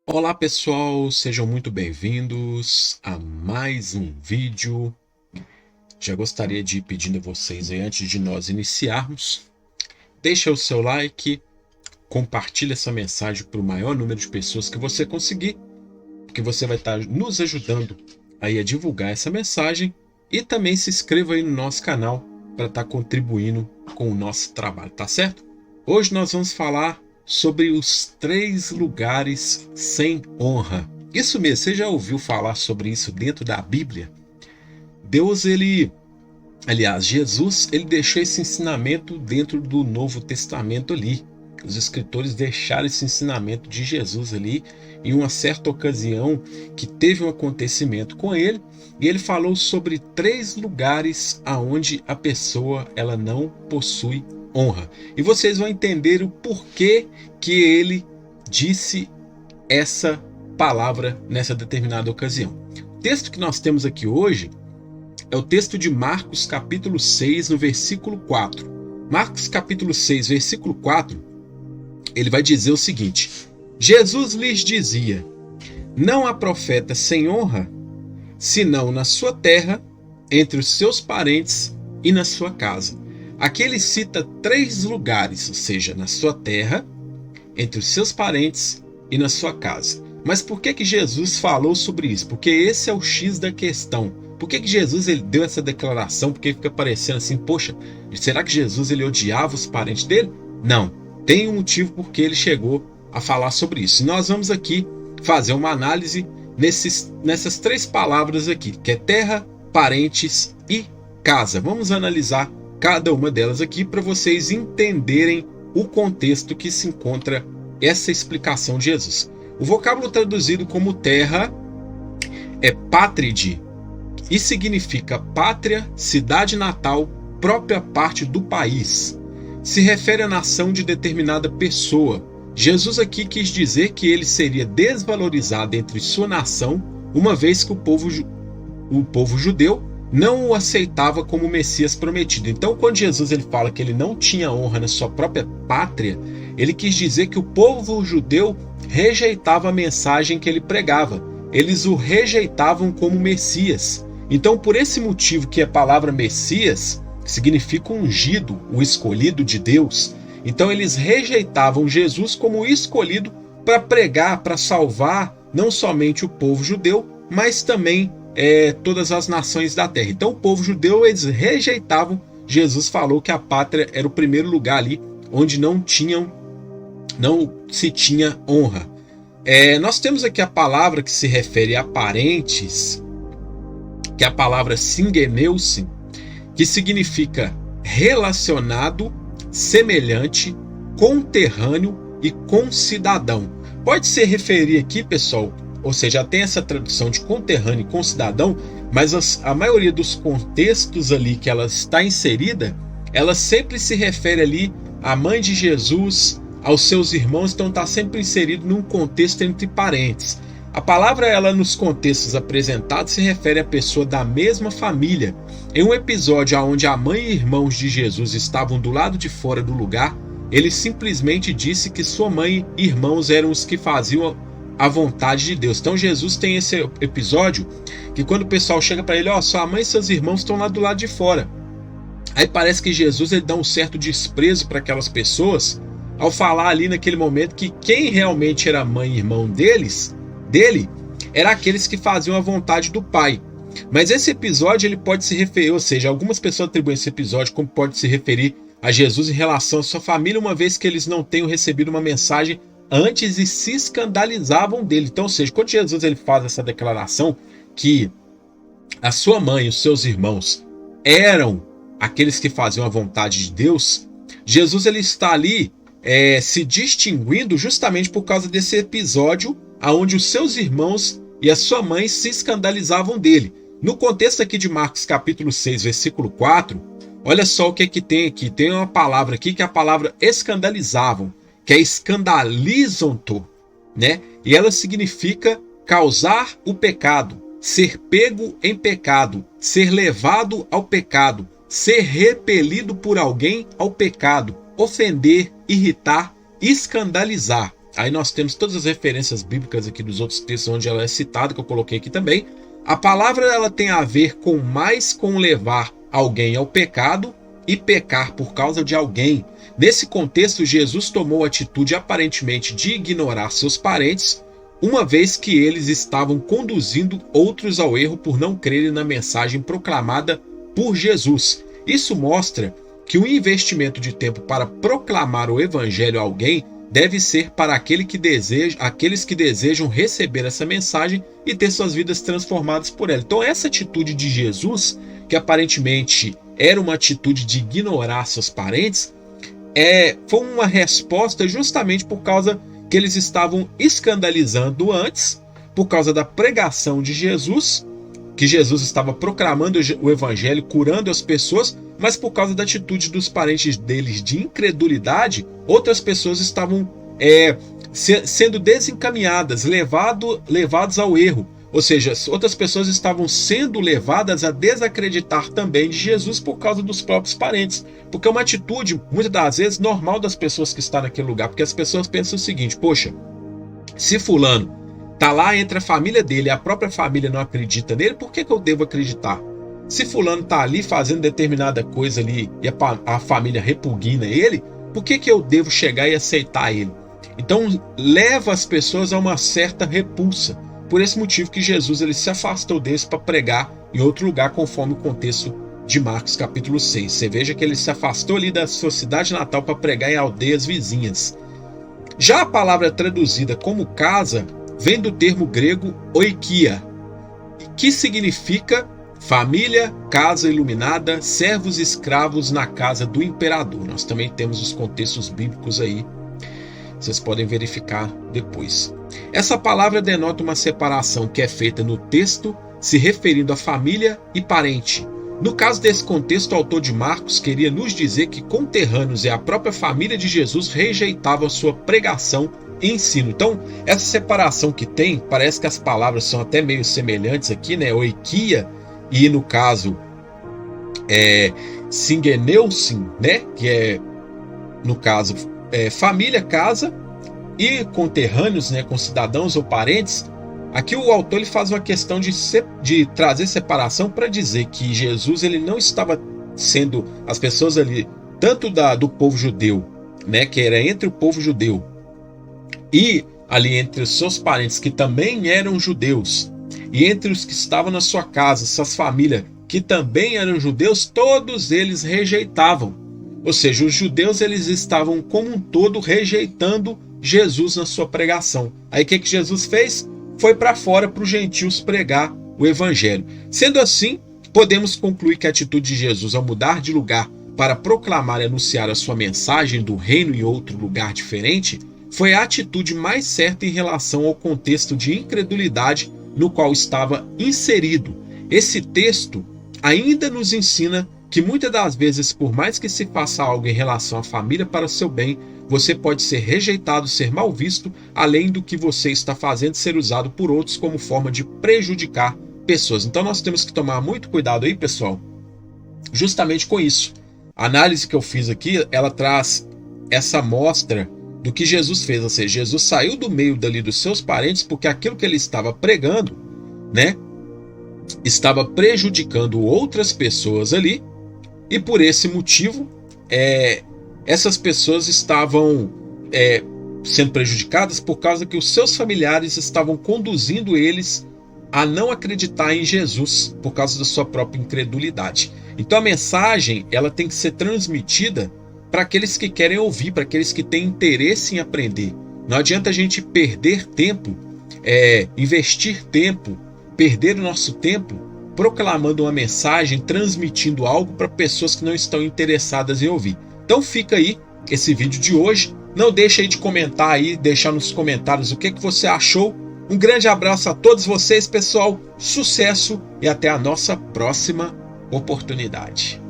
Olá pessoal, sejam muito bem-vindos a mais um vídeo. Já gostaria de ir pedindo a vocês aí, antes de nós iniciarmos, deixa o seu like, compartilha essa mensagem para o maior número de pessoas que você conseguir, porque você vai estar nos ajudando aí a divulgar essa mensagem, e também se inscreva aí no nosso canal para estar contribuindo com o nosso trabalho, tá certo? Hoje nós vamos falar sobre os 3 lugares sem honra. Isso mesmo, você já ouviu falar sobre isso dentro da Bíblia? Jesus, ele deixou esse ensinamento dentro do Novo Testamento ali. Os escritores deixaram esse ensinamento de Jesus ali em uma certa ocasião que teve um acontecimento com ele, e ele falou sobre 3 lugares aonde a pessoa ela não possui honra. E vocês vão entender o porquê que ele disse essa palavra nessa determinada ocasião. O texto que nós temos aqui hoje é o texto de Marcos capítulo 6, no versículo 4. Marcos capítulo 6, versículo 4, ele vai dizer o seguinte: Jesus lhes dizia: não há profeta sem honra, senão na sua terra, entre os seus parentes e na sua casa. Aqui ele cita 3 lugares, ou seja, na sua terra, entre os seus parentes e na sua casa. Mas por que Jesus falou sobre isso? Porque esse é o X da questão. Por que Jesus ele deu essa declaração? Porque fica parecendo assim, poxa, será que Jesus ele odiava os parentes dele? Não, tem um motivo porque ele chegou a falar sobre isso. E nós vamos aqui fazer uma análise nessas 3 palavras aqui, que é terra, parentes e casa. Vamos analisar cada uma delas aqui para vocês entenderem o contexto que se encontra essa explicação de Jesus. O vocábulo traduzido como terra é pátride e significa pátria, cidade natal, própria parte do país. Se refere à nação de determinada pessoa. Jesus aqui quis dizer que ele seria desvalorizado entre sua nação, uma vez que o povo judeu não o aceitava como o Messias prometido. Então, quando Jesus ele fala que ele não tinha honra na sua própria pátria, ele quis dizer que o povo judeu rejeitava a mensagem que ele pregava. Eles o rejeitavam como Messias. Então, por esse motivo que a palavra Messias significa ungido, o escolhido de Deus. Então, eles rejeitavam Jesus como o escolhido para pregar, para salvar não somente o povo judeu, mas também todas as nações da terra. Então o povo judeu eles rejeitavam. Jesus falou que a pátria era o primeiro lugar ali onde não se tinha honra. Nós temos aqui a palavra que se refere a parentes, que é a palavra singeneusin, que significa relacionado, semelhante, conterrâneo e concidadão. Pode se referir aqui, pessoal, ou seja, tem essa tradução de conterrâneo e concidadão, mas a maioria dos contextos ali que ela está inserida, ela sempre se refere ali à mãe de Jesus, aos seus irmãos, então está sempre inserido num contexto entre parentes. A palavra, ela nos contextos apresentados, se refere à pessoa da mesma família. Em um episódio onde a mãe e irmãos de Jesus estavam do lado de fora do lugar, ele simplesmente disse que sua mãe e irmãos eram os que faziam a vontade de Deus. Então Jesus tem esse episódio que quando o pessoal chega para ele, sua mãe e seus irmãos estão lá do lado de fora. Aí parece que Jesus ele dá um certo desprezo para aquelas pessoas ao falar ali naquele momento que quem realmente era mãe e irmão dele, era aqueles que faziam a vontade do Pai. Mas esse episódio ele pode se referir, ou seja, algumas pessoas atribuem esse episódio como pode se referir a Jesus em relação à sua família, uma vez que eles não tenham recebido uma mensagem antes e se escandalizavam dele. Então, ou seja, quando Jesus ele faz essa declaração que a sua mãe e os seus irmãos eram aqueles que faziam a vontade de Deus, Jesus ele está ali se distinguindo justamente por causa desse episódio onde os seus irmãos e a sua mãe se escandalizavam dele. No contexto aqui de Marcos capítulo 6, versículo 4, olha só o que tem aqui. Tem uma palavra aqui que é a palavra escandalizavam, que é escandalizonto, né? E ela significa causar o pecado, ser pego em pecado, ser levado ao pecado, ser repelido por alguém ao pecado, ofender, irritar, escandalizar. aí nós temos todas as referências bíblicas aqui dos outros textos onde ela é citada, que eu coloquei aqui também. A palavra ela tem a ver com levar alguém ao pecado e pecar por causa de alguém. Nesse contexto, Jesus tomou a atitude aparentemente de ignorar seus parentes, uma vez que eles estavam conduzindo outros ao erro por não crerem na mensagem proclamada por Jesus. Isso mostra que o investimento de tempo para proclamar o evangelho a alguém deve ser para aqueles que desejam receber essa mensagem e ter suas vidas transformadas por ela. Então essa atitude de Jesus, que aparentemente era uma atitude de ignorar seus parentes, foi uma resposta justamente por causa que eles estavam escandalizando antes, por causa da pregação de Jesus, que Jesus estava proclamando o evangelho, curando as pessoas, mas por causa da atitude dos parentes deles de incredulidade, outras pessoas estavam sendo desencaminhadas, levados ao erro. Ou seja, outras pessoas estavam sendo levadas a desacreditar também de Jesus por causa dos próprios parentes. Porque é uma atitude, muitas das vezes, normal das pessoas que estão naquele lugar. Porque as pessoas pensam o seguinte: poxa, se fulano está lá entre a família dele e a própria família não acredita nele, por que eu devo acreditar? Se fulano está ali fazendo determinada coisa ali e a família repugna ele, por que eu devo chegar e aceitar ele? Então leva as pessoas a uma certa repulsa. Por esse motivo que Jesus ele se afastou deles para pregar em outro lugar, conforme o contexto de Marcos capítulo 6. Você veja que ele se afastou ali da sua cidade natal para pregar em aldeias vizinhas. Já a palavra traduzida como casa vem do termo grego oikia, que significa família, casa iluminada, servos e escravos na casa do imperador. Nós também temos os contextos bíblicos aí. Vocês podem verificar depois. Essa palavra denota uma separação que é feita no texto, se referindo a família e parente. No caso desse contexto, o autor de Marcos queria nos dizer que conterrâneos e a própria família de Jesus rejeitavam a sua pregação e ensino. Então, essa separação que tem, parece que as palavras são até meio semelhantes aqui, né? Oikia e, no caso, singeneusin, né? Que é, no caso, família, casa, e conterrâneos, né, com cidadãos ou parentes. Aqui o autor ele faz uma questão de trazer separação para dizer que Jesus ele não estava sendo as pessoas ali, tanto do povo judeu, né, que era entre o povo judeu, e ali entre os seus parentes que também eram judeus, e entre os que estavam na sua casa, suas famílias, que também eram judeus, todos eles rejeitavam. Ou seja, os judeus eles estavam como um todo rejeitando Jesus na sua pregação. Aí o que Jesus fez? Foi para fora para os gentios pregar o evangelho. Sendo assim, podemos concluir que a atitude de Jesus ao mudar de lugar para proclamar e anunciar a sua mensagem do reino em outro lugar diferente foi a atitude mais certa em relação ao contexto de incredulidade no qual estava inserido. Esse texto ainda nos ensina que muitas das vezes, por mais que se faça algo em relação à família para o seu bem, você pode ser rejeitado, ser mal visto, além do que você está fazendo ser usado por outros como forma de prejudicar pessoas. Então nós temos que tomar muito cuidado aí, pessoal, justamente com isso. A análise que eu fiz aqui, ela traz essa amostra do que Jesus fez, ou seja, Jesus saiu do meio dali dos seus parentes porque aquilo que ele estava pregando, né, estava prejudicando outras pessoas ali, e por esse motivo, essas pessoas estavam sendo prejudicadas por causa que os seus familiares estavam conduzindo eles a não acreditar em Jesus por causa da sua própria incredulidade. Então a mensagem ela tem que ser transmitida para aqueles que querem ouvir, para aqueles que têm interesse em aprender. Não adianta a gente perder tempo, investir tempo, perder o nosso tempo proclamando uma mensagem, transmitindo algo para pessoas que não estão interessadas em ouvir. Então fica aí esse vídeo de hoje. Não deixe aí de comentar aí, deixar nos comentários o que você achou. Um grande abraço a todos vocês, pessoal. Sucesso e até a nossa próxima oportunidade.